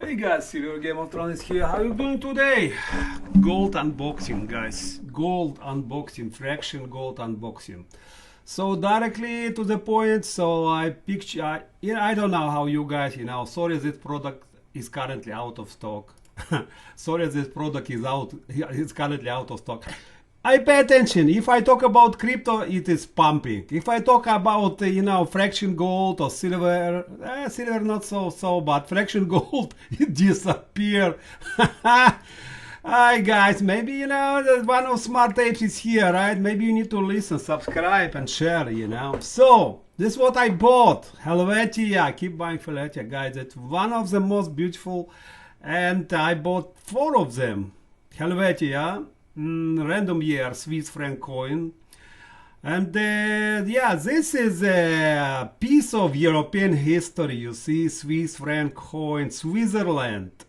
Hey guys, silverGameOfThrone is here. How you doing today? Gold unboxing, guys. Gold unboxing, fraction gold unboxing. So directly to the point. So I picture. I don't know how you guys. Sorry, this product is currently out of stock. Sorry, this product is out. It's currently out of stock. I pay attention. If I talk about crypto, it is pumping. If I talk about, fraction gold or silver, silver not so, but fraction gold, it disappear. Hi guys, maybe, one of smart apes is here, right? Maybe you need to listen, subscribe and share, So, this is what I bought. Helvetia. I keep buying Helvetia, guys. It's one of the most beautiful, and I bought 4 of them. Helvetia. Random year Swiss franc coin, and this is a piece of European history. You see, Swiss franc coin, Switzerland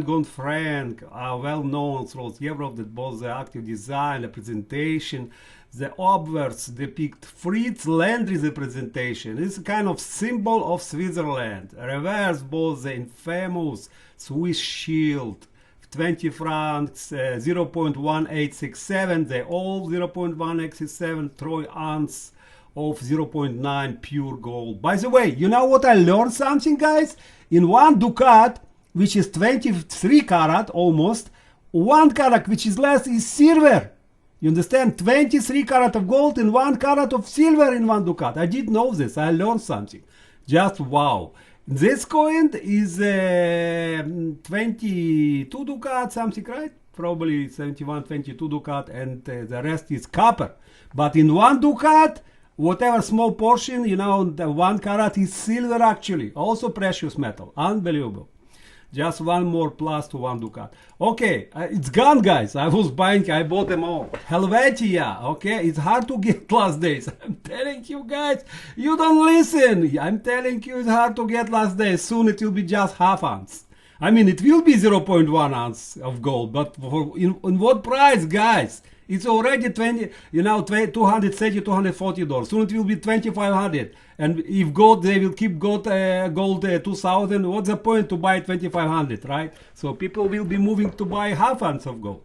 gold franc are well known throughout Europe. That both the active design, representation, the obverse depict Fritz Landry's representation. It's a kind of symbol of Switzerland. Reverse both the infamous Swiss shield, 20 francs, 0.1867, the old 0.1867, Troy ounce of 0.9 pure gold. By the way, you know what I learned something, guys? In 1 ducat, which is 23 karat almost, 1 karat which is less is silver. You understand? 23 karat of gold and 1 karat of silver in 1 ducat. I didn't know this. I learned something. Just wow. This coin is 22 ducat, something, right? Probably 71, 22 ducat, and the rest is copper. But in 1 ducat, whatever small portion, the 1 carat is silver actually. Also precious metal. Unbelievable. Just one more plus to 1 ducat. Okay, it's gone, guys. I bought them all. Helvetia, okay? It's hard to get last days. I'm telling you guys, you don't listen. I'm telling you it's hard to get last days. Soon it will be just half ounce. I mean, it will be 0.1 ounce of gold, but in what price, guys? It's already $230, $240. Soon it will be $2,500. And if gold, they will keep gold 2,000. What's the point to buy 2,500, right? So people will be moving to buy half ounce of gold.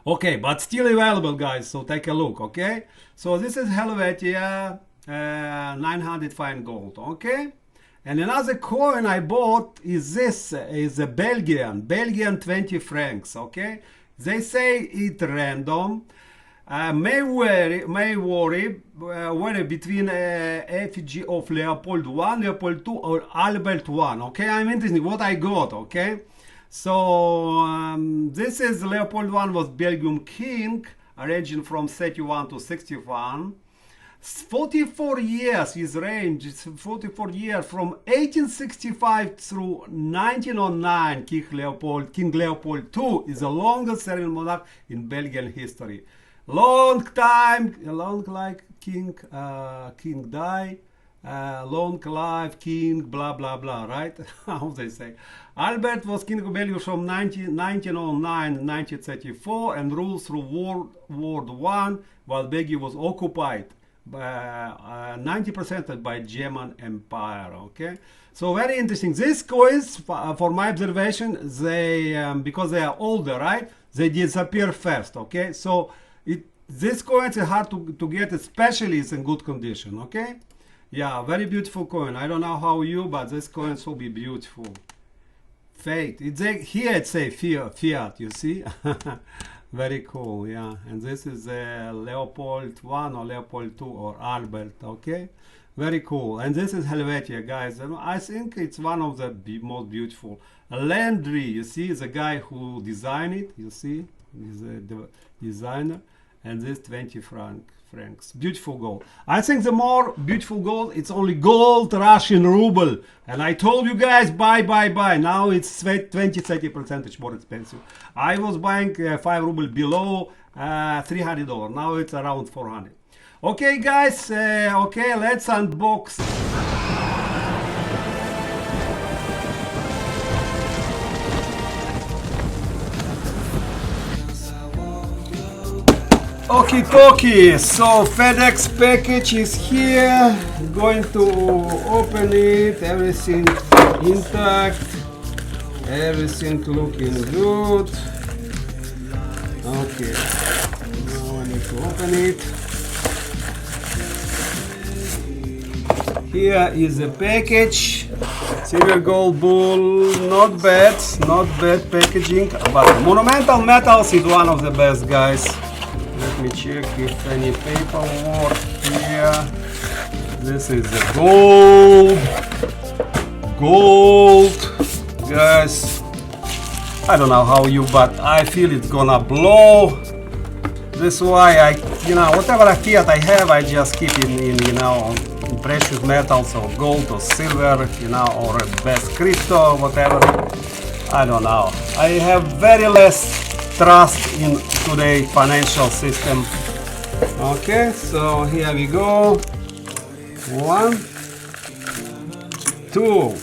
Okay, but still available, guys. So take a look, okay? So this is Helvetia 900 fine gold, okay? And another coin I bought is this, is a Belgian 20 francs, okay? They say it random, may vary between effigy of Leopold I, Leopold II, or Albert I. Okay, I'm interested what I got. Okay, so this is Leopold I was Belgium king, ranging from 31 to 61. 44 years his range. It's 44 years from 1865 through 1909. King Leopold II is the longest serving monarch in Belgian history. Long time, long like king die, long life king, blah blah blah, right? How they say. Albert was king of Belgium from 1909 to 1934 and ruled through World War I, while Belgium was occupied 90% by German Empire. Okay, so very interesting. These coins, for my observation, they because they are older, right? They disappear fast. Okay, so these coins are hard to get, especially it's in good condition. Okay, yeah, very beautiful coin. I don't know how you, but this coins will be beautiful. Fate. Here it say fiat. You see. Very cool, yeah. And this is Leopold I or Leopold II or Albert, okay? Very cool. And this is Helvetia, guys. I think it's one of the most beautiful. Landry, you see, the guy who designed it, you see, he's the designer. And this 20 francs. Beautiful gold. I think the more beautiful gold, it's only gold Russian ruble. And I told you guys, buy. Now it's 20-30% more expensive. I was buying 5 ruble below $300. Now it's around 400. Okay, guys. Okay, let's unbox. Okie dokie, so FedEx package is here. I'm going to open it, everything intact, everything looking good. Okay, now I need to open it. Here is the package. Silver gold bull, not bad packaging, but monumental metals is one of the best, guys. Let me check if any paperwork here. This is the gold, guys. I don't know how you, but I feel it's gonna blow. This is why I, whatever fiat I have, I just keep it in precious metals or gold or silver, or best crypto, whatever. I don't know. I have very less trust in today's financial system. Okay, so here we go. 1, 2.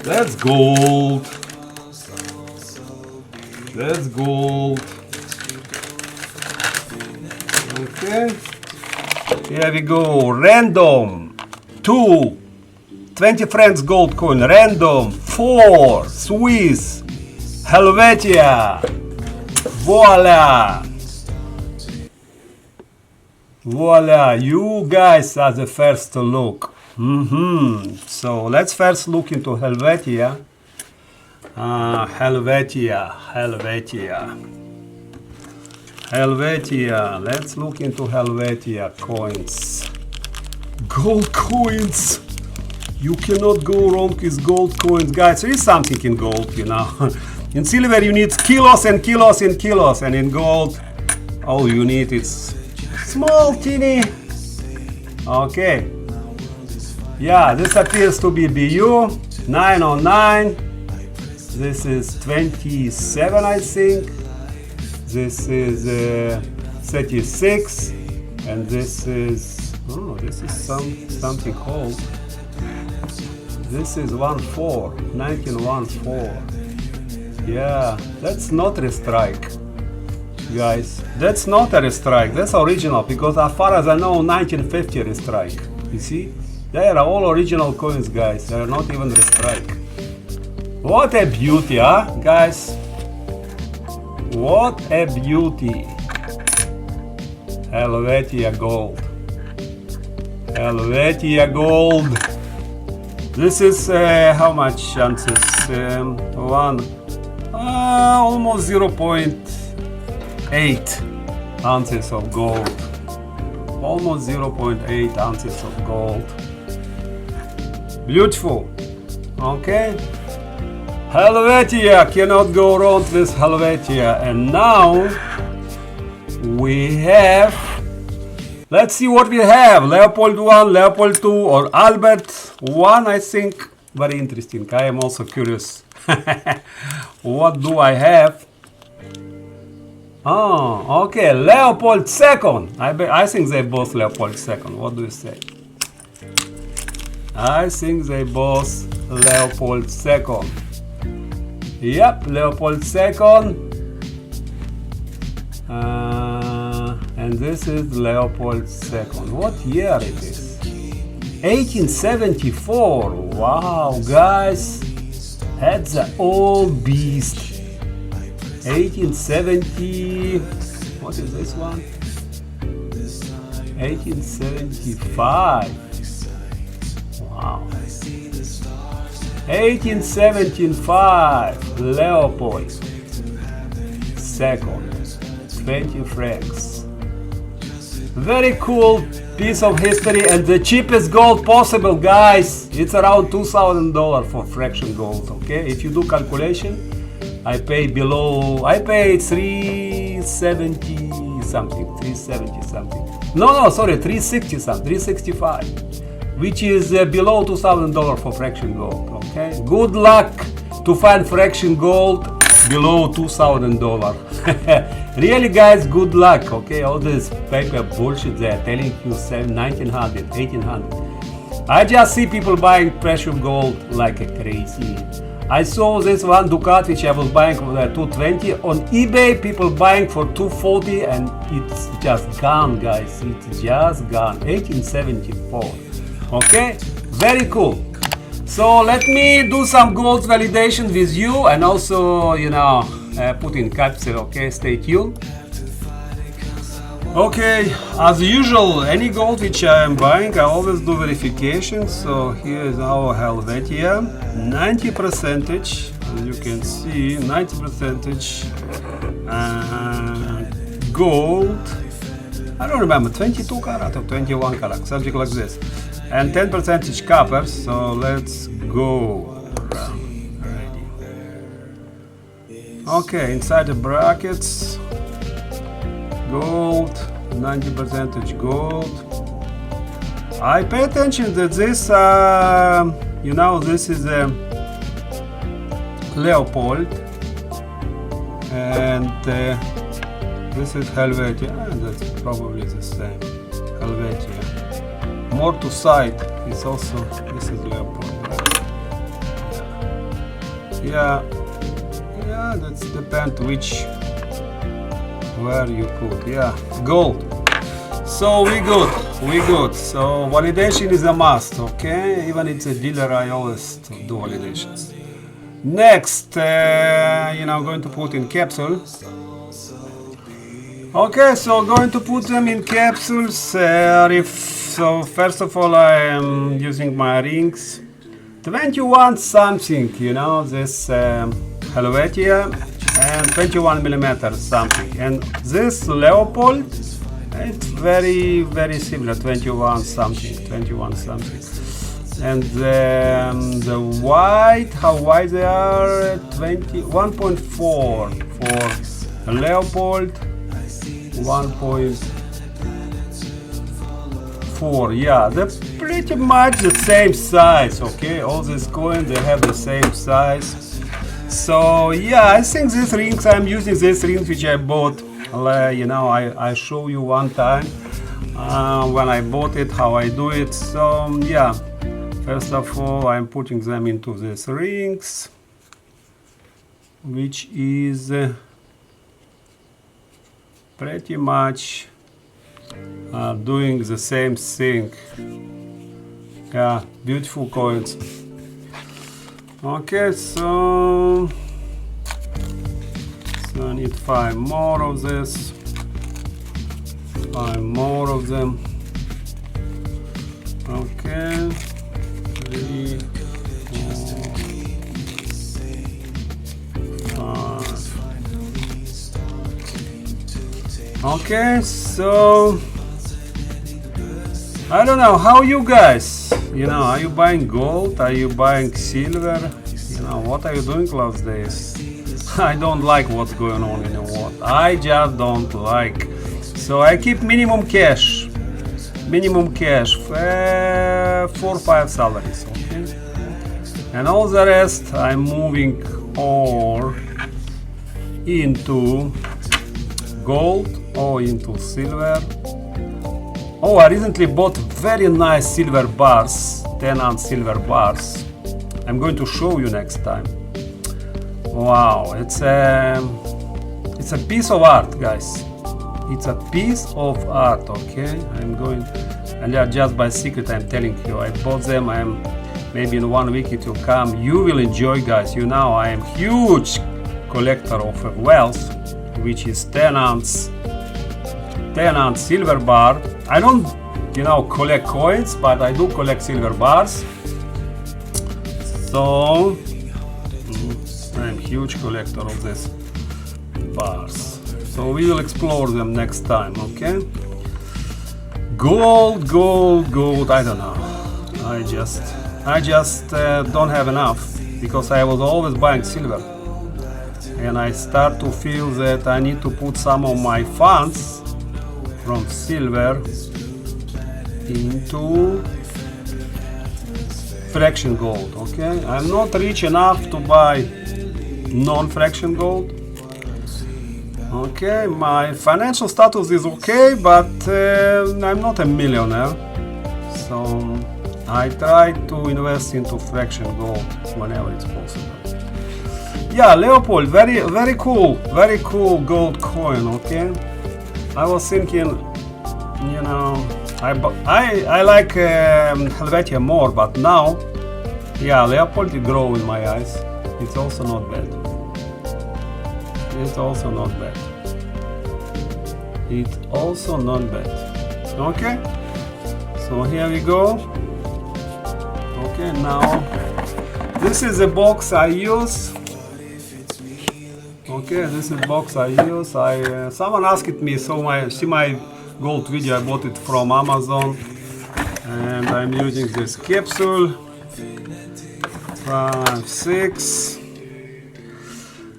That's gold. That's gold. Okay. Here we go. Random. 2. 20 francs gold coin. Random. 4. Swiss. Helvetia. Voila. Voila. You guys are the first to look. So let's first look into Helvetia. Helvetia. Let's look into Helvetia coins. Gold coins. You cannot go wrong with gold coins, guys. There is something in gold, In silver you need kilos and kilos and kilos, and in gold all you need is small teeny. Okay. Yeah, this appears to be BU 909. This is 27, I think. This is 36, and this is something called. This is 1914. Yeah, that's not a restrike, guys. That's not a restrike. That's original, because as far as I know, 1950 restrike. You see, they are all original coins, guys. They are not even restrike. What a beauty, huh, guys? What a beauty. Helvetia gold. Helvetia gold. This is how much ounces? Almost 0.8 ounces of gold. Almost 0.8 ounces of gold. Beautiful. Okay. Helvetia, cannot go wrong with Helvetia. And now we have, let's see what we have. Leopold 1, Leopold 2, or Albert 1, I think. Very interesting. I am also curious. What do I have? Oh, okay. Leopold 2nd. I think they both Leopold 2nd. What do you say? I think they both Leopold 2nd. Yep, Leopold 2nd. And this is Leopold 2nd. What year it is? 1874. Wow, guys. That's the old beast. 1870. What is this one? 1875. Wow. 1875, Leopold 2nd, 20 francs. Very cool piece of history, and the cheapest gold possible, guys. It's around $2,000 for fraction gold. Okay, if you do calculation, I pay 370 something, 370 something. No, sorry, 360 something, 365. Which is below $2,000 for fraction gold. Okay, good luck to find fraction gold below $2,000. Really, guys, good luck. Okay, all this paper bullshit they are telling you 1900, 1800. I just see people buying precious gold like a crazy. I saw this one Ducat which I was buying for $220 on eBay. People buying for $240, and it's just gone, guys. It's just gone. 1874. Okay, very cool. So let me do some gold validation with you and also, you know, put in capsule, okay? Stay tuned. Okay, as usual, any gold which I am buying, I always do verification. So here is our Helvetia, 90%, as you can see, 90% gold. I don't remember, 22 karat or 21 karat, something like this. And 10% copper, so let's go. Ready. Okay, inside the brackets, gold, 90% gold. I pay attention that this, you know, this is a Leopold, and this is Helvetia, and that's probably the same. Helvetia. More to side is also, this is Leopold. Yeah, that's depend where you put. Yeah, gold. So we good. So validation is a must, okay? Even it's a dealer, I always do validations. Next, you know, I'm going to put in capsule. Okay, so going to put them in capsules. So first of all, I am using my rings. 21 something, you know, this Helvetia, and 21 millimeters something. And this Leopold, it's very, very similar, 21 something. And the white, how wide they are? 1.4 for Leopold, 1.4. Yeah, they're pretty much the same size. Okay, all these coins, they have the same size. So yeah, I think these rings, I'm using these rings which I bought. You know, I show you one time when I bought it, how I do it. So yeah, first of all, I'm putting them into these rings, which is pretty much doing the same thing. Yeah, beautiful coins. Okay, so I need 5 more of this, 5 more of them. Okay, 3, 4, 5. Okay, so I don't know how you guys, you know, are you buying gold, are you buying silver, you know, what are you doing those days? I don't like what's going on in the world. I just don't like. So I keep minimum cash, 4-5 salaries, okay? And all the rest I'm moving all into gold or into silver. Oh, I recently bought very nice silver bars, 10-ounce silver bars. I'm going to show you next time. Wow, it's a piece of art, guys. It's a piece of art, okay? I'm going, and yeah, just by secret, I'm telling you, I bought them. Maybe in 1 week it will come. You will enjoy, guys. You know, I am huge collector of wealth, which is 10-ounce silver bar. I don't, you know, collect coins, but I do collect silver bars. So I'm huge collector of these bars. So we will explore them next time, okay? Gold. I don't know. I just don't have enough because I was always buying silver, and I start to feel that I need to put some of my funds from silver into fraction gold, okay? I'm not rich enough to buy non-fraction gold. Okay, my financial status is okay, but I'm not a millionaire. So I try to invest into fraction gold whenever it's possible. Yeah, Leopold, very cool gold coin, okay? I was thinking, you know, I like Helvetia more, but now Yeah, Leopold grow in my eyes. It's also not bad. It's also not bad. It's also not bad. Okay. So here we go. Okay, now this is the box I use. Okay, this is the box I use. Someone asked me, see my gold video. I bought it from Amazon, and I'm using this capsule. 5, 6.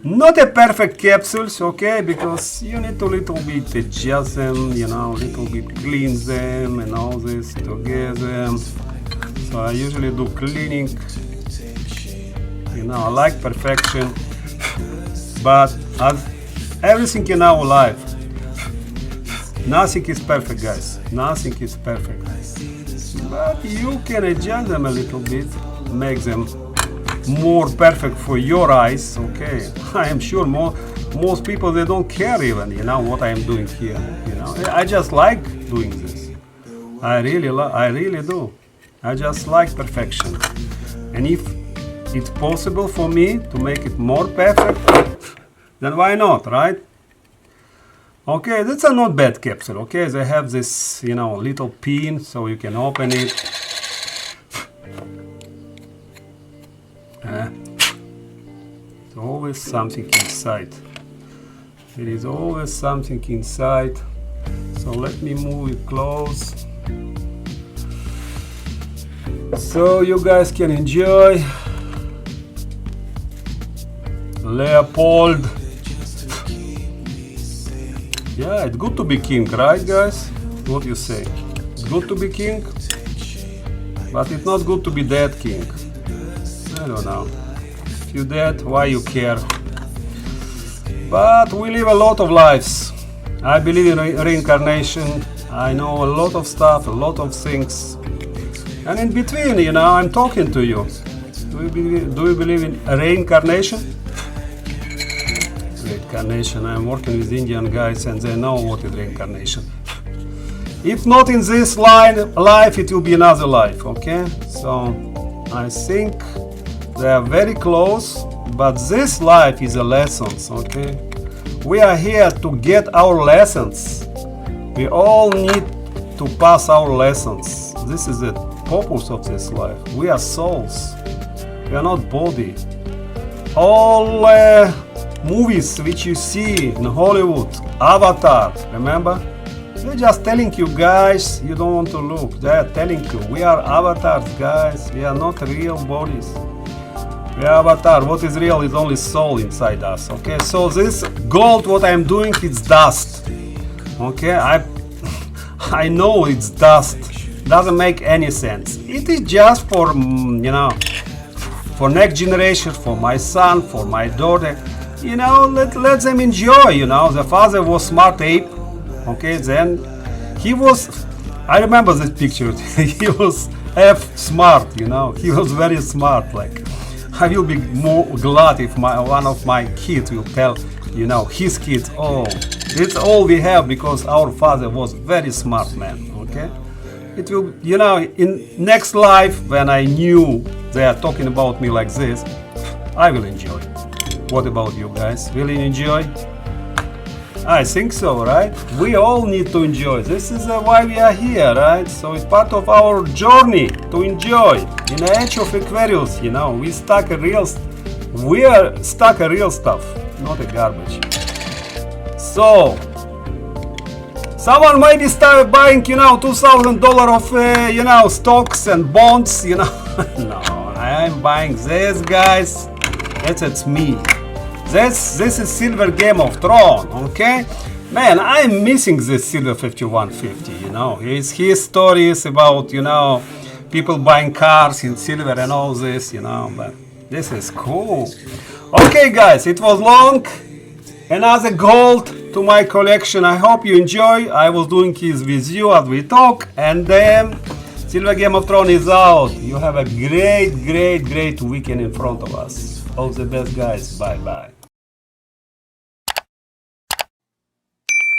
Not a perfect capsules, okay, because you need to little bit adjust them, you know, little bit clean them and all this together. So I usually do cleaning. You know, I like perfection, but as everything in our life, nothing is perfect, guys. Nothing is perfect. But you can adjust them a little bit, make them more perfect for your eyes. Okay, I am sure most people, they don't care even, you know, what I am doing here. You know, I just like doing this. I really do. I just like perfection, and if it's possible for me to make it more perfect, then why not, right? Okay, that's a not bad capsule. Okay, they have this, you know, little pin so you can open it. There's always something inside. There is always something inside. So let me move it close so you guys can enjoy. Leopold. Yeah, it's good to be king, right, guys? What do you say? It's good to be king, but it's not good to be dead king. I don't know. If you're dead, why you care? But we live a lot of lives. I believe in reincarnation. I know a lot of stuff, a lot of things. And in between, you know, I'm talking to you. Do you believe in reincarnation? Reincarnation. I'm working with Indian guys and they know what is reincarnation. If not in this life, it will be another life, okay? So I think they are very close, but this life is a lessons, okay? We are here to get our lessons. We all need to pass our lessons. This is the purpose of this life. We are souls. We are not body. All movies which you see in Hollywood, Avatar, remember? They're just telling you guys, you don't want to look. They are telling you, we are avatars, guys. We are not real bodies. We are avatar. What is real is only soul inside us. Okay, so this gold, what I'm doing, it's dust. Okay, I know it's dust. Doesn't make any sense. It is just for, you know, for next generation, for my son, for my daughter. You know, let them enjoy. You know, the father was smart ape. Okay, then he was, I remember this picture. He was F smart, you know, he was very smart. Like, I will be more glad if one of my kids will tell, you know, his kids, oh, it's all we have because our father was very smart man. Okay, it will, you know, in next life when I knew they are talking about me like this, I will enjoy. What about you guys? Will you enjoy? I think so, right? We all need to enjoy. This is why we are here, right? So it's part of our journey to enjoy. In the age of Aquarius, you know, we are stuck a real stuff, not a garbage. So someone maybe start buying, you know, $2,000 of, you know, stocks and bonds, you know. No, I'm buying this, guys. That's me. This is silverGameOfThrone, okay? Man, I'm missing this Silver 5150, you know. His stories about, you know, people buying cars in silver and all this, you know, but this is cool. Okay, guys, it was long. Another gold to my collection. I hope you enjoy. I was doing this with you as we talk, and then silverGameOfThrone is out. You have a great weekend in front of us. All the best, guys. Bye-bye.